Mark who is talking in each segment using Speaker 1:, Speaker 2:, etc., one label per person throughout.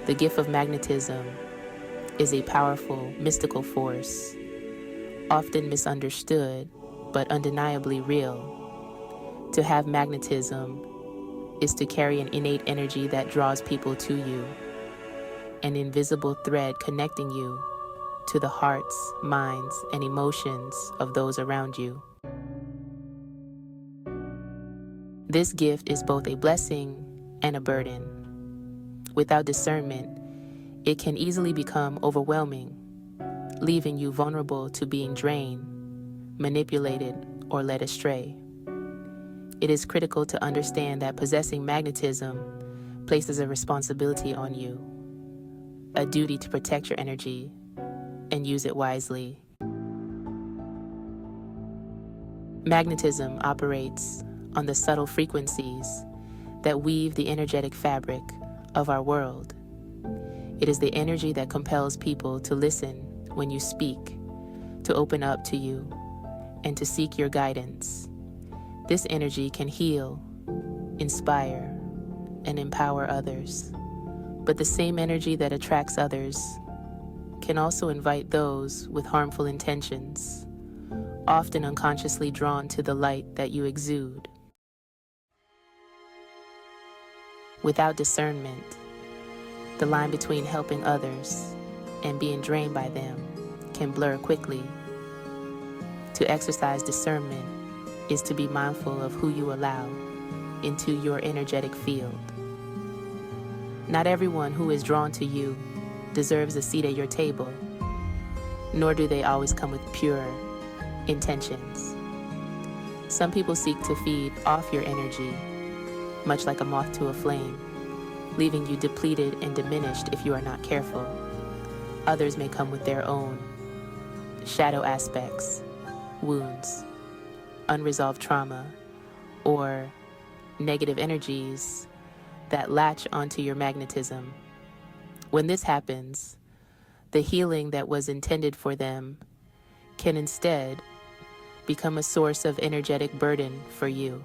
Speaker 1: The gift of magnetism is a powerful, mystical force, often misunderstood, but undeniably real. To have magnetism is to carry an innate energy that draws people to you, an invisible thread connecting you to the hearts, minds, and emotions of those around you. This gift is both a blessing and a burden. Without discernment, it can easily become overwhelming, leaving you vulnerable to being drained, manipulated, or led astray. It is critical to understand that possessing magnetism places a responsibility on you, a duty to protect your energy and use it wisely. Magnetism operates on the subtle frequencies that weave the energetic fabric of our world. It is the energy that compels people to listen when you speak, to open up to you, and to seek your guidance. This energy can heal, inspire, and empower others. But the same energy that attracts others can also invite those with harmful intentions, often unconsciously drawn to the light that you exude. Without discernment, the line between helping others and being drained by them can blur quickly. To exercise discernment is to be mindful of who you allow into your energetic field. Not everyone who is drawn to you deserves a seat at your table, nor do they always come with pure intentions. Some people seek to feed off your energy, much like a moth to a flame, leaving you depleted and diminished if you are not careful. Others may come with their own shadow aspects, wounds, unresolved trauma, or negative energies that latch onto your magnetism. When this happens, the healing that was intended for them can instead become a source of energetic burden for you.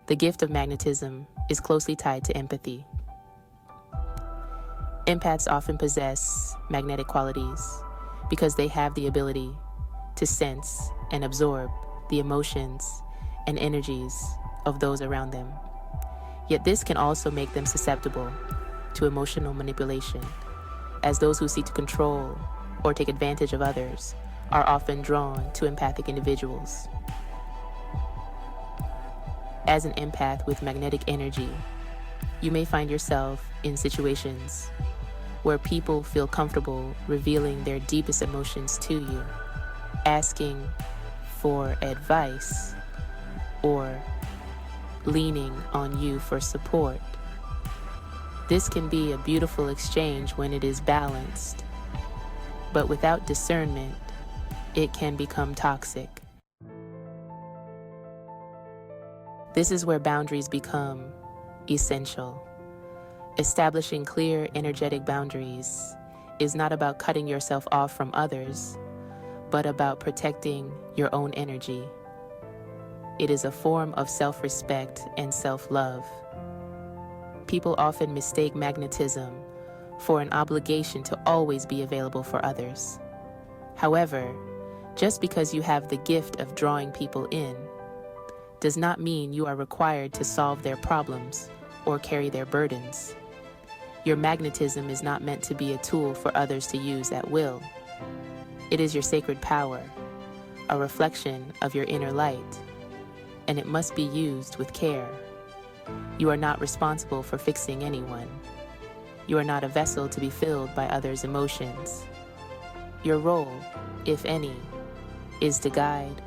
Speaker 1: The gift of magnetism is closely tied to empathy. Empaths often possess magnetic qualities because they have the ability to sense and absorb the emotions and energies of those around them. Yet this can also make them susceptible to emotional manipulation, as those who seek to control or take advantage of others are often drawn to empathic individuals. As an empath with magnetic energy, you may find yourself in situations where people feel comfortable revealing their deepest emotions to you, asking for advice or leaning on you for support. This can be a beautiful exchange when it is balanced, but without discernment, it can become toxic. This is where boundaries become essential. Establishing clear energetic boundaries is not about cutting yourself off from others, but about protecting your own energy. It is a form of self-respect and self-love. People often mistake magnetism for an obligation to always be available for others. However, just because you have the gift of drawing people in does not mean you are required to solve their problems or carry their burdens. Your magnetism is not meant to be a tool for others to use at will. It is your sacred power, a reflection of your inner light, and it must be used with care. You are not responsible for fixing anyone. You are not a vessel to be filled by others' emotions. Your role, if any, is to guide,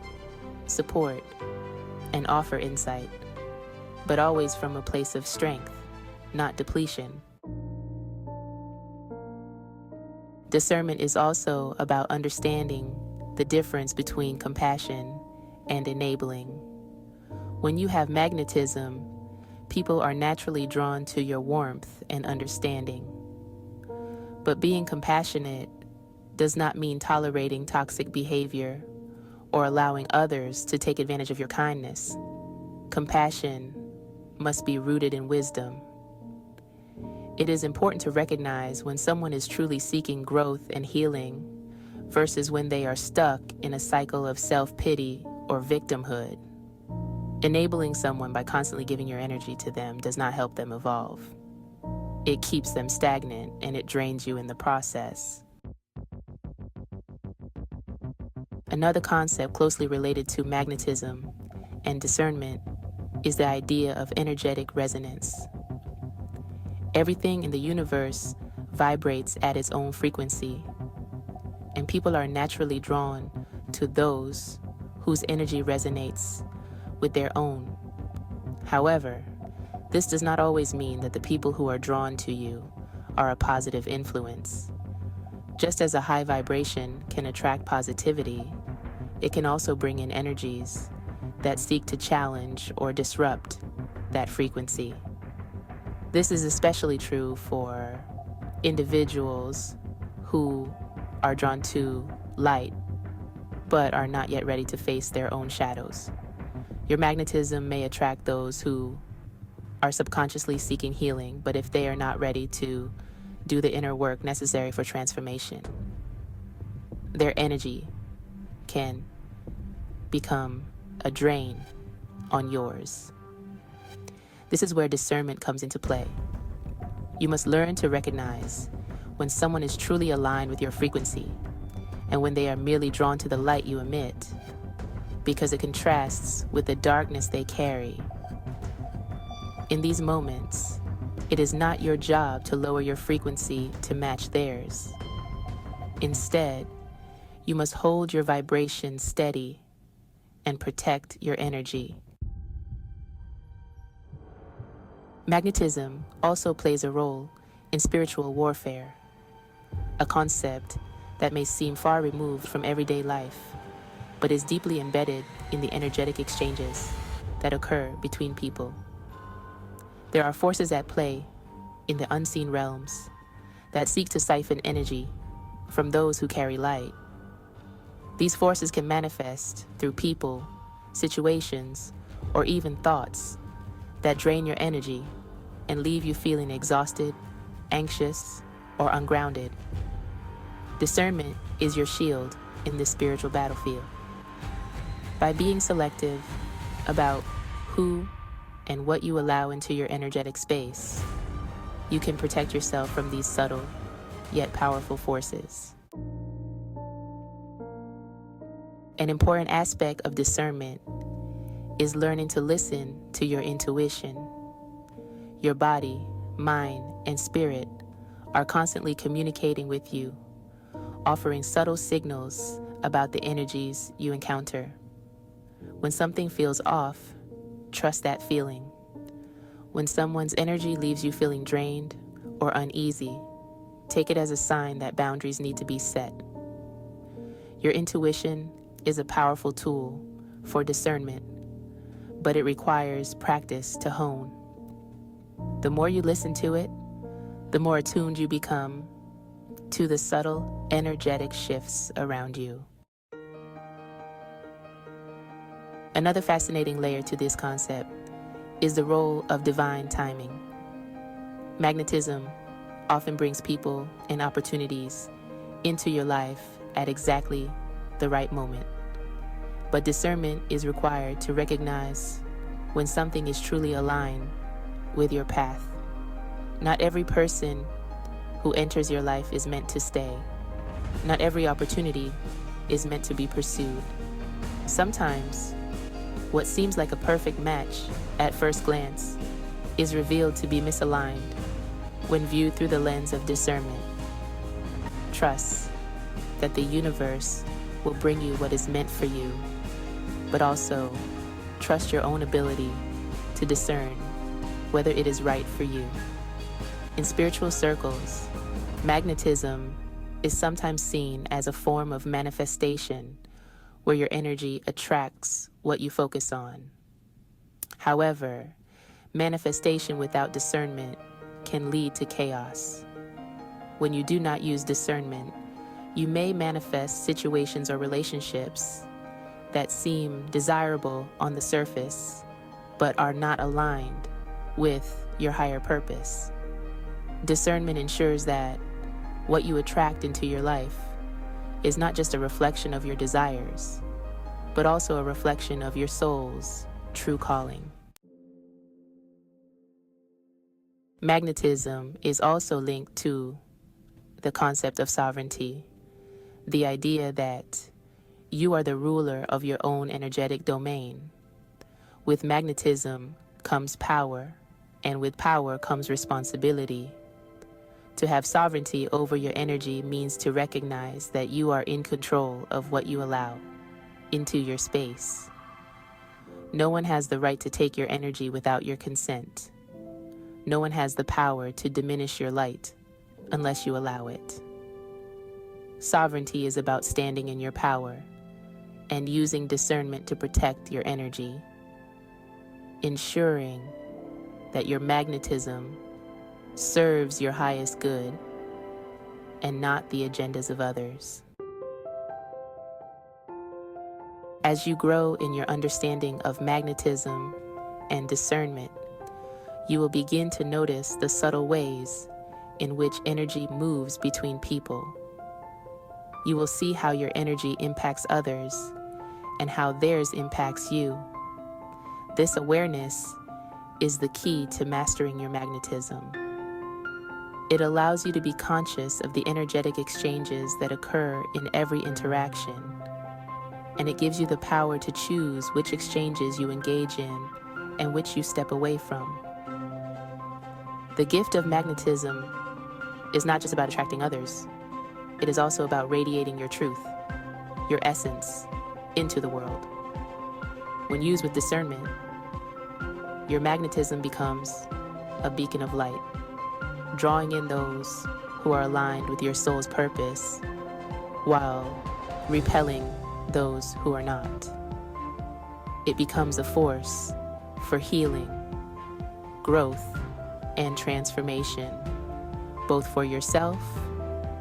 Speaker 1: support, and offer insight, but always from a place of strength, not depletion. Discernment is also about understanding the difference between compassion and enabling. When you have magnetism, people are naturally drawn to your warmth and understanding. But being compassionate does not mean tolerating toxic behavior or allowing others to take advantage of your kindness. Compassion must be rooted in wisdom, It is important to recognize when someone is truly seeking growth and healing versus when they are stuck in a cycle of self-pity or victimhood. Enabling someone by constantly giving your energy to them does not help them evolve. It keeps them stagnant and it drains you in the process. Another concept closely related to magnetism and discernment is the idea of energetic resonance. Everything in the universe vibrates at its own frequency, and people are naturally drawn to those whose energy resonates with their own. However, this does not always mean that the people who are drawn to you are a positive influence. Just as a high vibration can attract positivity, it can also bring in energies that seek to challenge or disrupt that frequency. This is especially true for individuals who are drawn to light but are not yet ready to face their own shadows. Your magnetism may attract those who are subconsciously seeking healing, but if they are not ready to do the inner work necessary for transformation, their energy can become a drain on yours. This is where discernment comes into play. You must learn to recognize when someone is truly aligned with your frequency and when they are merely drawn to the light you emit, because it contrasts with the darkness they carry. In these moments, it is not your job to lower your frequency to match theirs. Instead, you must hold your vibration steady and protect your energy. Magnetism also plays a role in spiritual warfare, a concept that may seem far removed from everyday life, but is deeply embedded in the energetic exchanges that occur between people. There are forces at play in the unseen realms that seek to siphon energy from those who carry light. These forces can manifest through people, situations, or even thoughts that drain your energy and leave you feeling exhausted, anxious, or ungrounded. Discernment is your shield in this spiritual battlefield. By being selective about who and what you allow into your energetic space, you can protect yourself from these subtle yet powerful forces. An important aspect of discernment is learning to listen to your intuition. Your body, mind, and spirit are constantly communicating with you, offering subtle signals about the energies you encounter. When something feels off, trust that feeling. When someone's energy leaves you feeling drained or uneasy, take it as a sign that boundaries need to be set. Your intuition is a powerful tool for discernment, but it requires practice to hone. The more you listen to it, the more attuned you become to the subtle, energetic shifts around you. Another fascinating layer to this concept is the role of divine timing. Magnetism often brings people and opportunities into your life at exactly the right moment. But discernment is required to recognize when something is truly aligned with your path. Not every person who enters your life is meant to stay. Not every opportunity is meant to be pursued. Sometimes, what seems like a perfect match at first glance is revealed to be misaligned when viewed through the lens of discernment. Trust that the universe will bring you what is meant for you, but also trust your own ability to discern whether it is right for you. In spiritual circles, magnetism is sometimes seen as a form of manifestation where your energy attracts what you focus on. However, manifestation without discernment can lead to chaos. When you do not use discernment, you may manifest situations or relationships that seem desirable on the surface, but are not aligned with your higher purpose. Discernment ensures that what you attract into your life is not just a reflection of your desires, but also a reflection of your soul's true calling. Magnetism is also linked to the concept of sovereignty, the idea that you are the ruler of your own energetic domain. With magnetism comes power, and with power comes responsibility. To have sovereignty over your energy means to recognize that you are in control of what you allow into your space. No one has the right to take your energy without your consent. No one has the power to diminish your light unless you allow it. Sovereignty is about standing in your power and using discernment to protect your energy, ensuring that your magnetism serves your highest good and not the agendas of others. As you grow in your understanding of magnetism and discernment, you will begin to notice the subtle ways in which energy moves between people. You will see how your energy impacts others and how theirs impacts you. This awareness is the key to mastering your magnetism. It allows you to be conscious of the energetic exchanges that occur in every interaction, and it gives you the power to choose which exchanges you engage in and which you step away from. The gift of magnetism is not just about attracting others. It is also about radiating your truth, your essence, into the world. When used with discernment, your magnetism becomes a beacon of light, drawing in those who are aligned with your soul's purpose, while repelling those who are not. It becomes a force for healing, growth, and transformation, both for yourself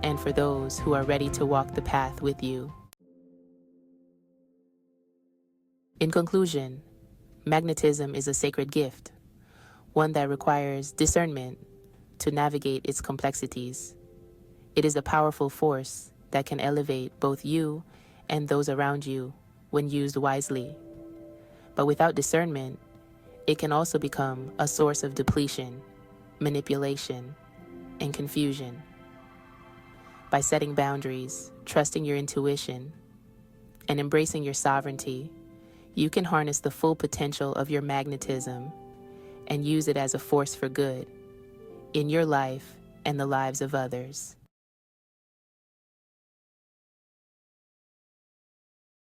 Speaker 1: and for those who are ready to walk the path with you. In conclusion, magnetism is a sacred gift, one that requires discernment to navigate its complexities. It is a powerful force that can elevate both you and those around you when used wisely. But without discernment, it can also become a source of depletion, manipulation, and confusion. By setting boundaries, trusting your intuition, and embracing your sovereignty, you can harness the full potential of your magnetism and use it as a force for good in your life and the lives of others.